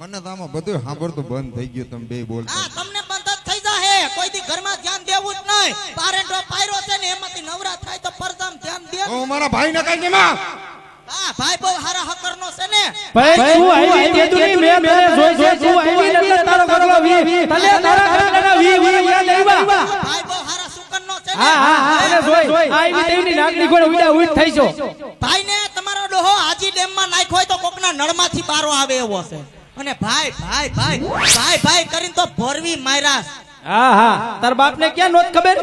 મને તો આમાં બધું સાંભળતું બંધ થઈ ગયું. તમે બે બોલતા. હા તમને બંધ જ થઈ જાહે. કોઈ દી ઘરમાં ધ્યાન દેવું જ નહીં. પારેન્ડો પાયરો છે ને એમાંથી નવરા થાય તો પરદામ ધ્યાન દે. હું મારા ભાઈને કઈ દેમાં. હા ભાઈ બહુ હારા હકરનો છે ને. ભાઈ તું આવી તેતું ની મે તને જોઈ છે. તું આવી એટલે તારો ગગલો વી તને તારા ગગલાના વી યાદ આવ્યા. ભાઈ બહુ હારા સુકનનો છે ને. હા એને જોઈ આવી તેની નાગડી ગોળ ઉડા ઉડ થઈ છો. ભાઈ ને તમારો ડોહો હાજી ડેમ માં નાખ્યો હોય તો કોકના નળમાંથી બારો આવે એવો છે. અને ભાઈ ભાઈ ભાઈ ભાઈ ભાઈ કરીને તો ભરવી માર્યા. હા તાર બાપ ને ક્યાં નોત ખબર?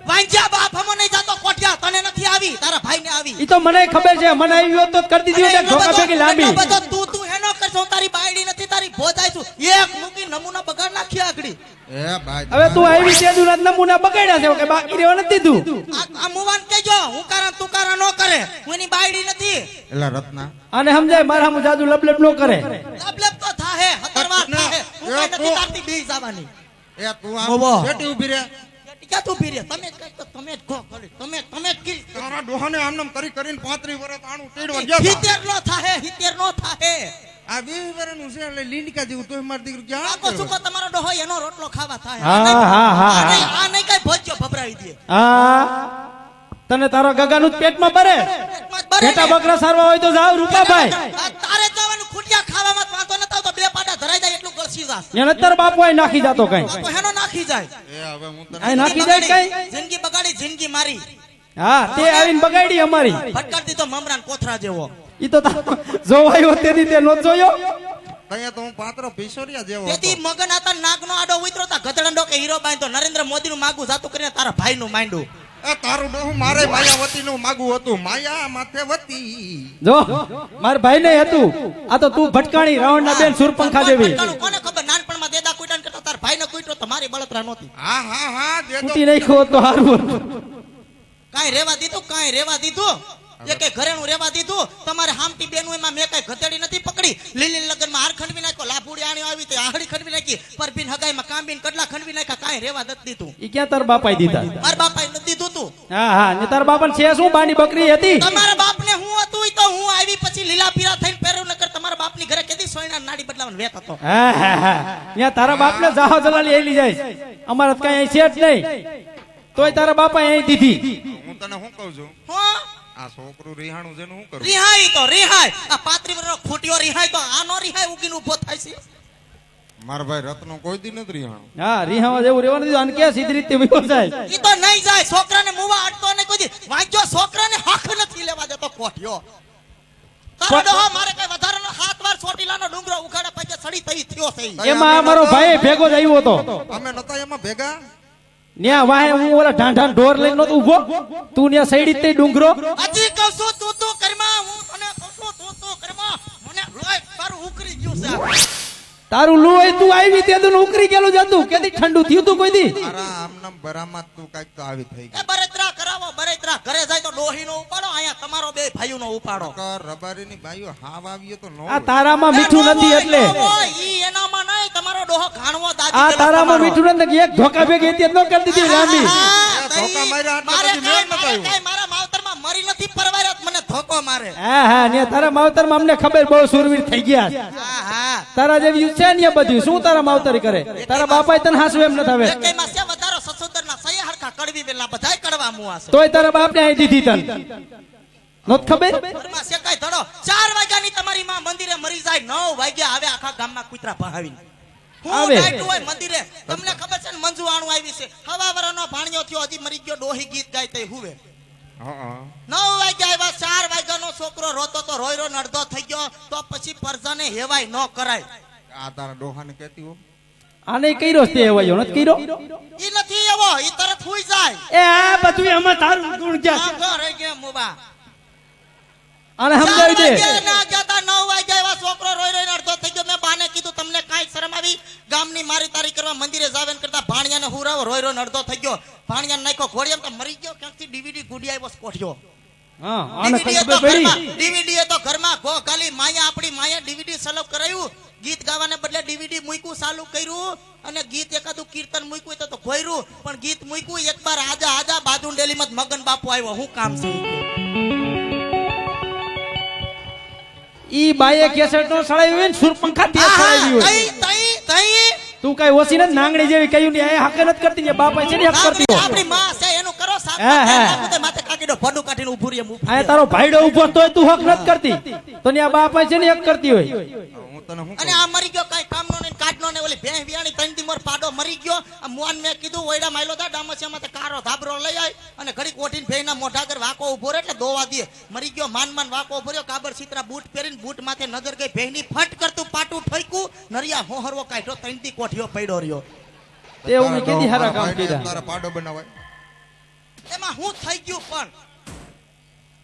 વાંજ્યા બાપ હમો નહીં જાતો કોઠિયા. તને નથી આવી, તારા ભાઈ ને આવી. ઈ તો મને ખબર છે. મને આવી હોત તો કરી દીધી હોત ઢોકા ભેગી લાંબી. બધો તું હેનો કરશો. તારી બાયડી નથી, તારી ભોજાઈ છું. એક મૂકી નમૂના બગાડ નાખી આગળી. એ ભાઈ હવે તું આવી તે દુરાત નમૂના બગાડ્યા છે કે બાકી રહેવા નથી દીધું. આ મુવાન કેજો હું કારણ તું કારણ નો કરે. હું એની બાયડી નથી. એલા રત્ના અને સમજાય મારા મુ જાદુ લબલબ નો કરે. લબલબ તો થાહે, હતરવાર થાહે. હું કઈ નથી તારતી બી જવાની. એ તું આમ શેટી ઊભી રે. ક્યાં તું પીરે? તમે જ કઈ તો તમે જ ગો કરી. તમે જ કી. તારા ડોહાને આમનામ કરી કરીને 35 વર્ષ આણું ટેડવા ગયા. 70 નો થાહે, 70 નો થાહે. આ 20 વર્ષનું છે એટલે લીંડકા જેવું તોય માર દીકરો ક્યાં આકો સુકો તમારો ડોહો એનો રોટલો ખાવા થાય. હા આ નહીં કઈ ભોજ્યો ભભરાવી દે. હા તને તારો ગગાનું જ પેટમાં ભરે. બેટા બકરા સારવા હોય તો જાવ રૂપાભાઈ. તારે જવાનું ખુટિયા ખાવામાં વાંધો ન થાવ તો બે પાડા ધરાઈ જાય એટલું ગળસી જાસ. એને તાર બાપુ આય નાખી જાતો કઈ. તો હેનો નાખી જાય. એ હવે હું તને આય નાખી જાય કઈ. જિંદગી બગાડી, જિંદગી મારી. હા તે આવીને બગાડી અમારી. ફટકાર દીધો મમરાન કોથરા જેવો. ઈ તો જોવાયો તેદી તે નો જોયો. તયા તો હું પાત્રો ભીસોરિયા જેવો તેથી હતો. મગન હતા નાગનો આડો ઉતરો તા ગધડંડો કે હીરો બાંધો નરેન્દ્ર મોદી નું માગું જાતું કરીને તારા ભાઈ નું માંડ્યું. એ તારું ડોહું મારે માયાવતી નું માગું હતું. માયા માથે વતી. જો માર ભાઈ ને હતું. આ તો તું ભટકાણી રાવણ ના બેન સુરપંખા દેવી. કોને ખબર નાનપણમાં દેદા કુઈટાન કરતા તાર ભાઈ ને કુઈટો તમારી બળતરા નહોતી. હા દેદો ફૂટી નાખ્યો તો હારું. કાઈ રેવા દીધું, કાઈ રેવા દીધું. એકે ઘરેણું રેવા દીધું. તમારે હામટી બેનું એમાં મેં કઈ ગધેડી નથી પકડી. લીલી લગન માં હાર ખંડવી નાખ્યો, લાભુડી આણી આવી તે આહડી ખંડવી નાખી, પરબીન હગાઈ માં કાંબીન કડલા ખંડવી નાખ્યા. કાઈ રેવા નથી દીધું. ઈ ક્યાં તાર બાપાઈ દીધા? મારા બાપાએ નથી દીધું તું. હા ને તાર બાપા છે શું બાની બકરી હતી? તમારા બાપ ને હું હતું ઈ તો હું આવી પછી લીલા પીરા થઈને પહેર્યું નકર તમારા બાપ ની ઘરે કેદી સોયના નાડી બદલાવાનો વેત હતો. હા ત્યાં તારા બાપ ને જાહો જલાલી એલી જાય. અમારે તો કઈ છે જ નહીં. તોય તારા બાપા અહીં દીધી. હું તને શું કહું છું, હા આ છોકરું રિહાણું છે હું કરું? રિહાઈ તો રિહાઈ. આ 35 વર્ષનો ખોટિયો રિહાઈ તો આનો રિહાઈ ઉગીને ઉભો થાય છે. મારા ભાઈ રત્નો કોઈ દી નથી રિહાણું. હા રીહાવા જેવું રહેવાનું દીધું. અને ક્યાં સીધી રીતે વયો જાય. ઈ તો નહીં જાય. છોકરાને મુવા અડતો ને કોઈ દી વાંચ્યો છોકરાને હક નથી લેવા દેતો ખોટિયો. તારો ડોહો મારે કઈ વધારાનો 7 વાર ચોટીલાનો ડુંગરો ઉખાડા પગે સડી થઈ થયો છે. એમાં મારો ભાઈ ભેગો જ આવ્યો હતો. અમે નતા એમાં ભેગા. ન્યા વાહે હું ઓલા ઢાંઢાન ઢોર લઈને નતો ઉભો. તું ન્યા સઈડી તે ડુંગરો. હજી કહું છું તું કરમાં. હું તને કહું છું તું કરમાં. મને લોહી તારું ઉકરી ગયું છે. તારું લું હોય તું આવી તે તું ઉકરી ગયેલું જતું. કેદી ઠંડુ થયું તું કોઈ દી? મારા આમનામ બરામાં તું કાઈક તો આવી થઈ એ ગઈ. બરેતરા કરાવો બરેતરા. ઘરે જાય તો ડોહીનો ઉપાડો. અહીંયા તમારો બે ભાઈઓનો ઉપાડો. રબારીની બાઈઓ હાવ આવ્યો તો નો. આ તારામાં મીઠું નથી એટલે. ઈ એનામાં નહીં. તમારો ડોહો ઘાણવો દાદી. આ તારામાં મીઠું નથી. એક ધોકા ભેગી હતી ન કરી દીધી લાંબી. ધોકા માર્યા એટલે પછી મેળ નતો આવ્યો. મારા માવતરમાં મરી નથી પરવાર્યા મને ધોકો મારે. હા ને તારા માવતરમાં અમને ખબર બહુ સુરવીર થઈ ગયા. હા તારા જેવી છે ને બધું શું તારા માવતરી કરે? તારા બાપાએ તને હાસુ એમ ન થાવે. એકેયમાં છે વધારો સસુદરના સહી હરખા કડવી વેલા બધાય કડવા મુવા છે. તોય તારા બાપને અહીં દીધી તન નોત ખબર? ઘરમાં શેકાય ધડો 4 વાગ્યાની તમારી માં મંદિરે મરી જાય. 9 વાગ્યા આવે આખા ગામમાં કૂતરા ભહાવીને આવે. હું બેઠું હોય મંદિરે. તમને ખબર છે ને મંજુ આણું આવી છે. હવાવરનો ભાણિયો થયો હજી મરી ગયો. ડોહી ગીત ગાય તે હુવે. હા 9 વાગ્યા આવ્યા. 4 વાગ્યાનો છોકરો રોતો તો રોયરો નડદો થઈ ગયો. તો પછી પરજાને હેવાય ન કરાય. આ તારા ડોહાને કહેતી હો. આને કર્યો તે એવાયો નથી કર્યો. ઈ નથી એવો. ઈ તરત હુઈ જાય. એ આ બધું એમાં તારું ગુણ ક્યાં? આમ ઘર રહી ગયા મુબા. આને સમજાવી દે. 9 વાગ્યા એવા છોકરો રોઈ રોઈને અડધો થઈ ગયો. મેં બાને કીધું તમને કાંઈ શરમ આવી? ગામની મારી તારી કરવા મંદિરે જાવેન કરતા ભાણિયાને હુરાવો. રોઈ રોઈને અડધો થઈ ગયો. ભાણિયાને નાખ્યો ઘોડિયામ તો મરી ગયો. ક્યાંકથી ડીવીડી ગુડી આવ્યો કોઠ્યો. હા આને ખબર પડી. ડીવીડી તો ઘરમાં ગો ખાલી માયા આપણી માયા ડીવીડી સલવ કરાયું. ગીત ગાવાને બદલે ડીવીડી મૂક્યું ચાલુ કર્યું. અને ગીત એકાદું કીર્તન મૂક્યું તો ઘોયરું. પણ ગીત મૂક્યું એક બાર આજા બાજુંડેલીમાં મગન બાપુ આવ્યો. હું કામ છે? ઈ બાએ કેસેટ નો સળાવ્યું હોય ને સુરપંખા તે સળાવ્યું હોય તઈ તું કઈ ઓછી ને નાંગણી જેવી કયું ને એ હક નથી કરતી ને બાપા છે ને હક કરતી હોય. આપણી માં છે એનું કરો સાફ હે, હે. નાખો માથે કાકીડો ભડું કાઢીને ઊભું રહે આ તારો ભાઈડો ઉભો તોય તું હક નથી કરતી તો ને આ બાપા છે ને હક કરતી હોય. હું તને શું અને આ મરી ગયો કઈ કામનો ને કાઢનો ને ઓલી ભેં વિયાણી ત્રણ દી મોર પાડો મરી ગયો આ મુઆન મેં કીધું ઓયડા માયલો દા ડામસિયામાં તે કારો ધાબરો લઈ આય અને ઘડીક ઓઠીને ભેંના મોઢા આગળ વાકો ઉભો રહે એટલે દોવા દે મરી ગયો માન વાકો ઉભો રહ્યો કાબર સીતરા બૂટ પહેરીને બૂટ માથે નજર ગઈ ભેંની ફટ કરતું પાટું ઠોક્યું નરિયા હોહરવો કાઢ્યો ત્રણ દી કોઠીઓ પડ્યો રહ્યો તે હું કીધી હારા કામ કીધા. તારા પાડો બનાવાય એમાં હું થઈ ગયું પણ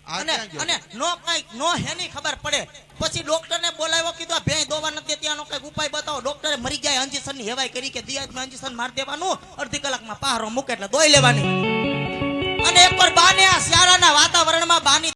આ અને ક્યાં ગયો? અને નો કઈ નો હેની ખબર પડે પછી ડોક્ટરને બોલાવ્યો કીધું આ ભેં દોવા નથી દેતી આનો કઈક ઉપાય બતાવો ડોક્ટરે મરી ગયા ઇન્જેક્શન ની હેવાય કરી કે દિયાજમાં ઇન્જેક્શન માર દેવાનું અડધી કલાકમાં પહારો મૂકે એટલે દોઈ લેવાની અને એકવાર બાને આ શિયાળાના વાતાવરણમાં બાની